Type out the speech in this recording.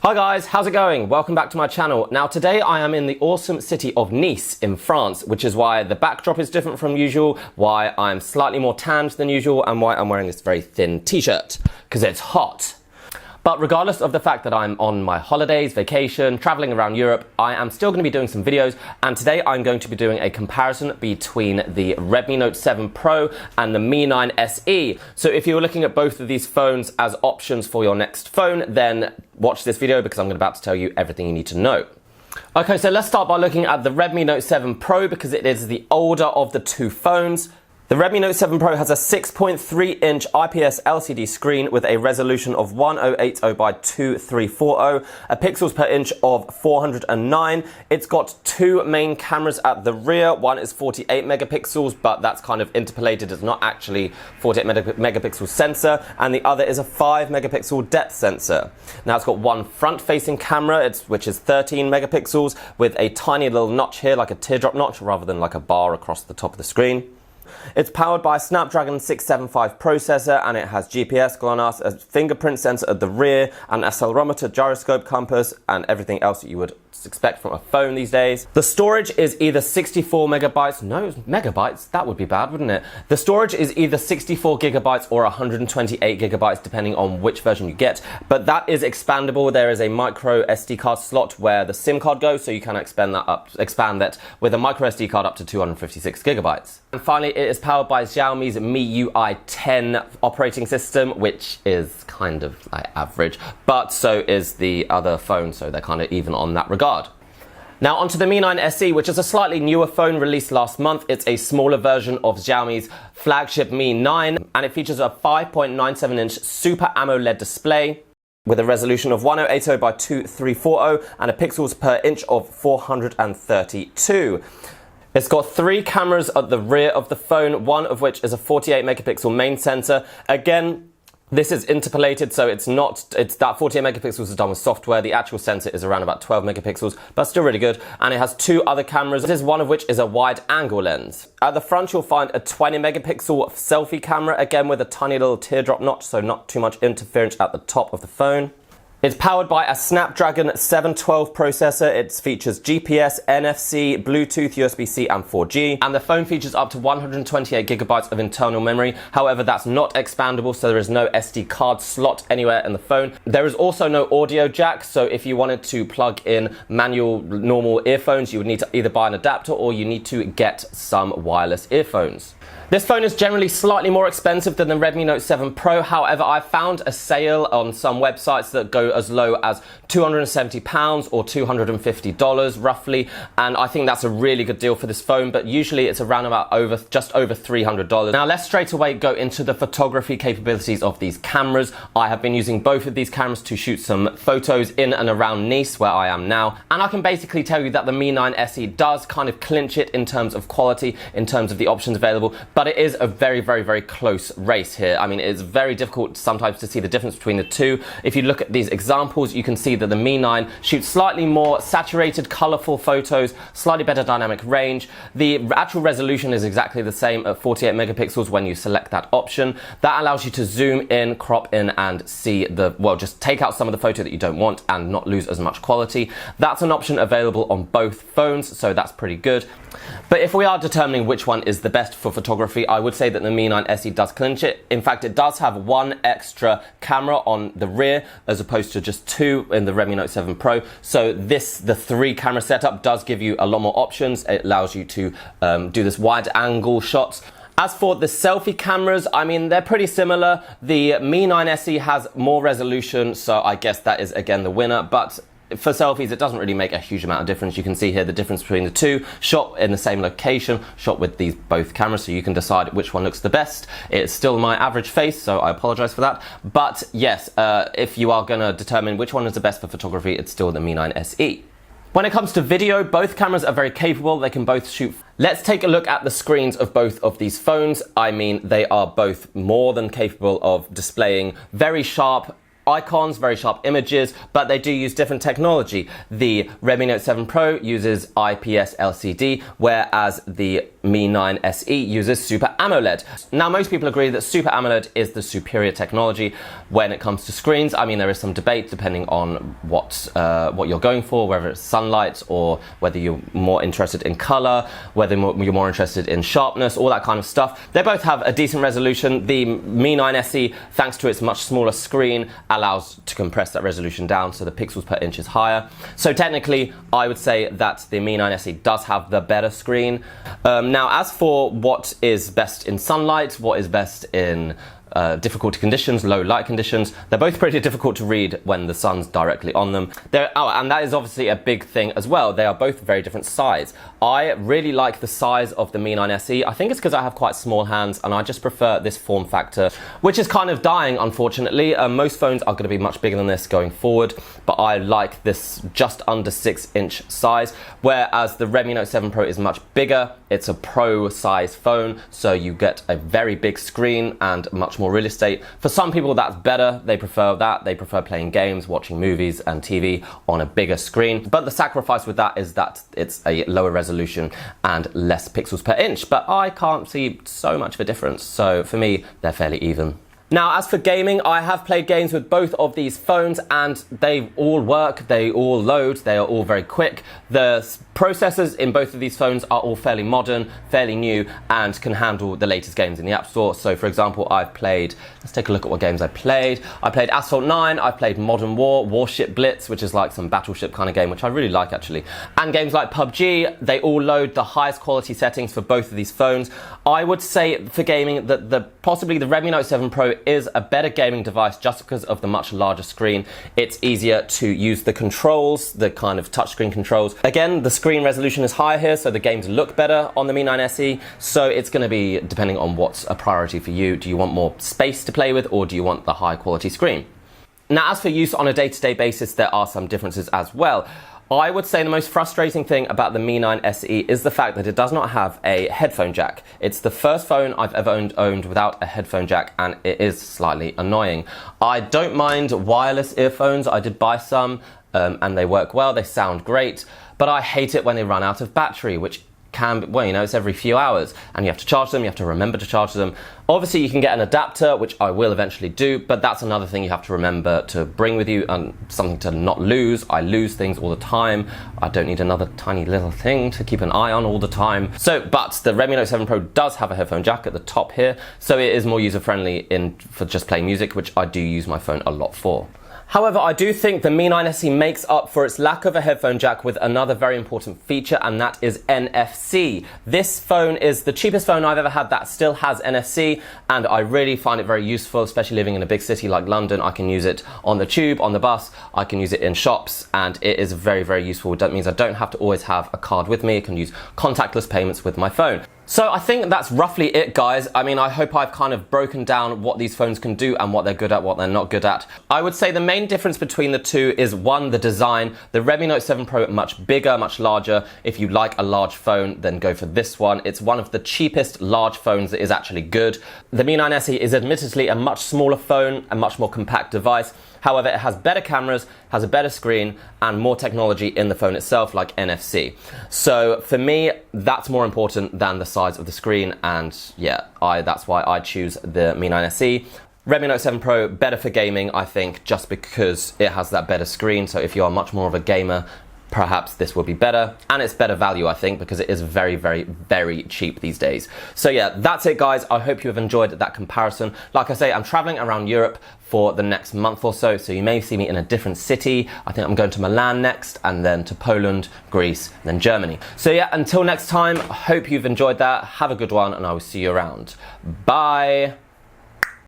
Hi guys, how's it going? Welcome back to my channel. Now today I am in the awesome city of Nice in France, which is why the backdrop is different from usual, why I'm slightly more tanned than usual, and why I'm wearing this very thin t-shirt, because it's hot. But regardless of the fact that I'm on my holidays, vacation, traveling around Europe, I am still going to be doing some videos, and today I'm going to be doing a comparison between the Redmi Note 7 Pro and the Mi 9 SE. So if you're looking at both of these phones as options for your next phone, then watch this video because I'm about to tell you everything you need to know. Okay, so let's start by looking at the Redmi Note 7 Pro because it is the older of the two phones. The Redmi Note 7 Pro has a 6.3-inch IPS LCD screen with a resolution of 1080 by 2340, a pixels per inch of 409. It's got two main cameras at the rear. One is 48 megapixels, but that's kind of interpolated. It's not actually 48 megapixel sensor, and the other is a 5 megapixel depth sensor. Now it's got one front-facing camera, which is 13 megapixels, with a tiny little notch here, like a teardrop notch, rather than like a bar across the top of the screen. It's powered by a Snapdragon 675 processor, and it has GPS, GLONASS, a fingerprint sensor at the rear, an accelerometer, gyroscope, compass, and everything else that you would expect from a phone these days. The storage is either 64 megabytes, no, megabytes, that would be bad, wouldn't it? The storage is either 64 gigabytes or 128 gigabytes, depending on which version you get, but that is expandable. There is a micro SD card slot where the SIM card goes, so you can expand that with a micro SD card up to 256 gigabytes. And finally, it is powered by Xiaomi's Mi 10 operating system, which is kind of like average, but so is the other phone, so they're kind of even on that regard. Now onto the Mi 9 SE, which is a slightly newer phone released last month. It's a smaller version of Xiaomi's flagship Mi 9, and it features a 5.97-inch Super AMOLED display with a resolution of 1080 by 2340 and a pixels per inch of 432. It's got three cameras at the rear of the phone, one of which is a 48 megapixel main sensor. Again, this is interpolated, so it's that 48 megapixels is done with software. The actual sensor is around about 12 megapixels, but still really good. And it has two other cameras. This is one of which is a wide angle lens. At the front, you'll find a 20 megapixel selfie camera, again with a tiny little teardrop notch, so not too much interference at the top of the phone. It's powered by a Snapdragon 712 processor. It features GPS, NFC, Bluetooth, USB-C and 4G. And the phone features up to 128 gigabytes of internal memory. However, that's not expandable, so there is no SD card slot anywhere in the phone. There is also no audio jack, so if you wanted to plug in manual, normal earphones, you would need to either buy an adapter or you need to get some wireless earphones. This phone is generally slightly more expensive than the Redmi Note 7 Pro. However, I found a sale on some websites that go as low as £270 or $250 roughly, and I think that's a really good deal for this phone, but usually it's around about just over $300. Now let's straight away go into the photography capabilities of these cameras. I have been using both of these cameras to shoot some photos in and around Nice, where I am now, and I can basically tell you that the Mi 9 SE does kind of clinch it in terms of quality, in terms of the options available, but it is a very, very, very close race here. I mean, it's very difficult sometimes to see the difference between the two. If you look at these examples, you can see that the Mi 9 shoots slightly more saturated, colorful photos, slightly better dynamic range. The actual resolution is exactly the same at 48 megapixels when you select that option. That allows you to zoom in, crop in, and see just take out some of the photo that you don't want and not lose as much quality. That's an option available on both phones, so that's pretty good. But if we are determining which one is the best for photography, I would say that the Mi 9 SE does clinch it. In fact, it does have one extra camera on the rear as opposed to just two in the Redmi Note 7 Pro. So the three camera setup does give you a lot more options. It allows you to do this wide angle shots. As for the selfie cameras, I mean, they're pretty similar. The Mi 9 SE has more resolution, so I guess that is again the winner, but for selfies, it doesn't really make a huge amount of difference. You can see here the difference between the two, shot in the same location, shot with these both cameras, so you can decide which one looks the best. It's still my average face, so I apologize for that. But yes, if you are gonna determine which one is the best for photography, it's still the Mi 9 SE. When it comes to video, both cameras are very capable. They can both shoot. Let's take a look at the screens of both of these phones. I mean, they are both more than capable of displaying very sharp icons, very sharp images, but they do use different technology. The Redmi Note 7 Pro uses IPS LCD, whereas the Mi 9 SE uses Super AMOLED. Now, most people agree that Super AMOLED is the superior technology when it comes to screens. I mean, there is some debate depending on what you're going for, whether it's sunlight or whether you're more interested in color, whether you're more interested in sharpness, all that kind of stuff. They both have a decent resolution. The Mi 9 SE, thanks to its much smaller screen, allows to compress that resolution down so the pixels per inch is higher. So technically, I would say that the Mi 9 SE does have the better screen. Now, as for what is best in sunlight, what is best in difficult conditions, low light conditions, they're both pretty difficult to read when the sun's directly on them. And that is obviously a big thing as well. They are both very different size. I really like the size of the Mi 9 SE. I think it's because I have quite small hands and I just prefer this form factor, which is kind of dying, unfortunately. Most phones are going to be much bigger than this going forward, but I like this just under 6-inch size, whereas the Redmi Note 7 Pro is much bigger. It's a Pro size phone, so you get a very big screen and much more real estate. For some people, that's better. They prefer that. They prefer playing games, watching movies and TV on a bigger screen. But the sacrifice with that is that it's a lower resolution and less pixels per inch. But I can't see so much of a difference. So for me, they're fairly even. Now, as for gaming, I have played games with both of these phones and they all work, they all load, they are all very quick. The processors in both of these phones are all fairly modern, fairly new, and can handle the latest games in the App Store. So, for example, I've played, let's take a look at what games I played. I played Asphalt 9, I played Modern War, Warship Blitz, which is like some battleship kind of game, which I really like actually. And games like PUBG, they all load the highest quality settings for both of these phones. I would say for gaming that possibly the Redmi Note 7 Pro is a better gaming device just because of the much larger screen. It's easier to use the controls, the kind of touchscreen controls. Again, the screen resolution is higher here, so the games look better on the Mi 9 SE. So it's going to be depending on what's a priority for you. Do you want more space to play with, or do you want the high quality screen? Now, as for use on a day-to-day basis, there are some differences as well. I would say the most frustrating thing about the Mi 9 SE is the fact that it does not have a headphone jack. It's the first phone I've ever owned without a headphone jack, and it is slightly annoying. I don't mind wireless earphones. I did buy some, and they work well, they sound great, but I hate it when they run out of battery, which can, well, you know, it's every few hours and you have to charge them, you have to remember to charge them. Obviously you can get an adapter, which I will eventually do, but that's another thing you have to remember to bring with you and something to not lose. I lose things all the time. I don't need another tiny little thing to keep an eye on all the time. But the Redmi Note 7 Pro does have a headphone jack at the top here, so it is more user-friendly for just playing music, which I do use my phone a lot for. However, I do think the Mi 9 SE makes up for its lack of a headphone jack with another very important feature, and that is NFC. This phone is the cheapest phone I've ever had that still has NFC, and I really find it very useful, especially living in a big city like London. I can use it on the tube, on the bus, I can use it in shops, and it is very, very useful. That means I don't have to always have a card with me. I can use contactless payments with my phone. So I think that's roughly it, guys. I mean, I hope I've kind of broken down what these phones can do and what they're good at, what they're not good at. I would say the main difference between the two is, one, the design. The Redmi Note 7 Pro, much bigger, much larger. If you like a large phone, then go for this one. It's one of the cheapest large phones that is actually good. The Mi 9 SE is admittedly a much smaller phone, a much more compact device. However, it has better cameras, has a better screen, and more technology in the phone itself, like NFC. So for me, that's more important than the size of the screen, and yeah, that's why I choose the Mi 9 SE. Redmi Note 7 Pro, better for gaming, I think, just because it has that better screen. So if you are much more of a gamer, perhaps this will be better, and it's better value, I think, because it is very, very, very cheap these days. So yeah, that's it, guys. I hope you have enjoyed that comparison. Like I say, I'm traveling around Europe for the next month or so, so you may see me in a different city. I think I'm going to Milan next, and then to Poland, Greece, and then Germany. So yeah, until next time, I hope you've enjoyed that. Have a good one, and I will see you around. Bye.